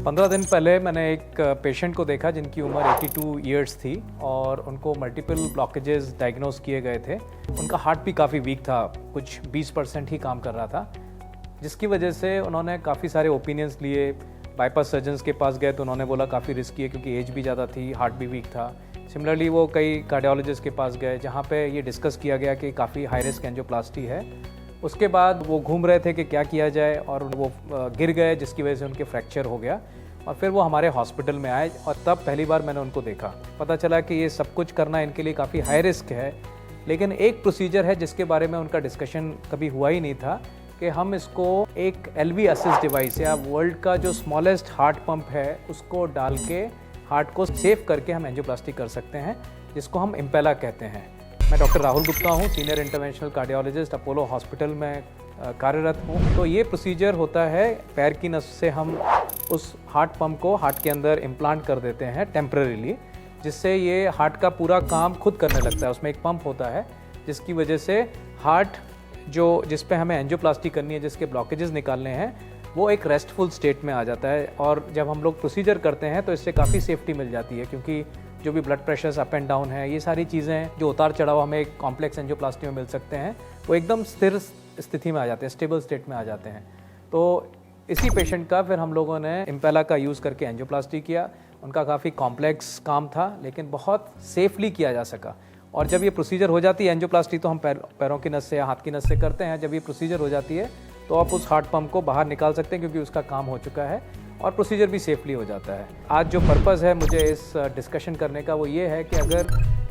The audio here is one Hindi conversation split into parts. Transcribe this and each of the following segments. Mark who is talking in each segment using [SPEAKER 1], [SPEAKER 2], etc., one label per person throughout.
[SPEAKER 1] 15 दिन पहले मैंने एक पेशेंट को देखा जिनकी उम्र 82 इयर्स थी और उनको मल्टीपल ब्लॉकेजेस डायग्नोज किए गए थे। उनका हार्ट भी काफ़ी वीक था, कुछ 20% ही काम कर रहा था, जिसकी वजह से उन्होंने काफ़ी सारे ओपिनियंस लिए। बाईपास सर्जन्स के पास गए तो उन्होंने बोला काफ़ी रिस्की है क्योंकि एज भी ज़्यादा थी, हार्ट भी वीक था। सिमिलरली वो कई कार्डियोलॉजिस्ट के पास गए जहाँ पे ये डिस्कस किया गया कि काफ़ी हाई रिस्क एंजियोप्लास्टी है। उसके बाद वो घूम रहे थे कि क्या किया जाए और वो गिर गए, जिसकी वजह से उनके फ्रैक्चर हो गया और फिर वो हमारे हॉस्पिटल में आए और तब पहली बार मैंने उनको देखा। पता चला कि ये सब कुछ करना इनके लिए काफ़ी हाई रिस्क है, लेकिन एक प्रोसीजर है जिसके बारे में उनका डिस्कशन कभी हुआ ही नहीं था कि हम इसको एक LV असिस्ट डिवाइस या वर्ल्ड का जो स्मॉलेस्ट हार्ट पंप है उसको डाल के हार्ट को सेव करके हम एंजियोप्लास्टी कर सकते हैं, जिसको हम इम्पेला कहते हैं। मैं डॉक्टर राहुल गुप्ता हूँ, senior interventional cardiologist, Apollo hospital में कार्यरत हूँ। तो ये प्रोसीजर होता है, पैर की नस से हम उस हार्ट पंप को हार्ट के अंदर इम्प्लांट कर देते हैं टेम्परेरीली, जिससे ये हार्ट का पूरा काम खुद करने लगता है। उसमें एक पंप होता है जिसकी वजह से हार्ट जिस पे हमें एंजियोप्लास्टी करनी है, जिसके ब्लॉकेजेस निकालने हैं, वो एक रेस्टफुल स्टेट में आ जाता है। और जब हम लोग प्रोसीजर करते हैं तो इससे काफ़ी सेफ्टी मिल जाती है, क्योंकि जो भी blood pressures up and down है, ये सारी चीज़ें जो उतार चढ़ाव हमें एक कॉम्प्लेक्स एंजियोप्लास्टी में मिल सकते हैं, वो एकदम स्थिर स्थिति में आ जाते हैं, स्टेबल स्टेट में आ जाते हैं। तो इसी पेशेंट का फिर हम लोगों ने इम्पेला का यूज़ करके एंजियोप्लास्टी किया। उनका काफ़ी कॉम्प्लेक्स काम था, लेकिन बहुत सेफली किया जा सका। और जब ये प्रोसीजर हो जाती है, एंजियोप्लास्टी तो हम पैरों की नस से या हाथ की नस से करते हैं, जब ये प्रोसीजर हो जाती है तो आप उस हार्ट पंप को बाहर निकाल सकते हैं, क्योंकि उसका काम हो चुका है और प्रोसीजर भी सेफली हो जाता है। आज जो पर्पज़ है मुझे इस डिस्कशन करने का, वो ये है कि अगर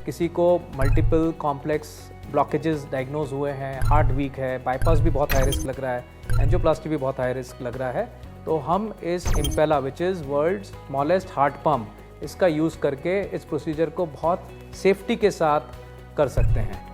[SPEAKER 1] किसी को मल्टीपल कॉम्प्लेक्स ब्लॉकेजेस डायग्नोज हुए हैं, हार्ट वीक है, बाईपास भी बहुत हाई रिस्क लग रहा है, एंजियोप्लास्टी भी बहुत हाई रिस्क लग रहा है, तो हम इस Impella which is world smallest heart pump, इसका यूज़ करके इस प्रोसीजर को बहुत सेफ्टी के साथ कर सकते हैं।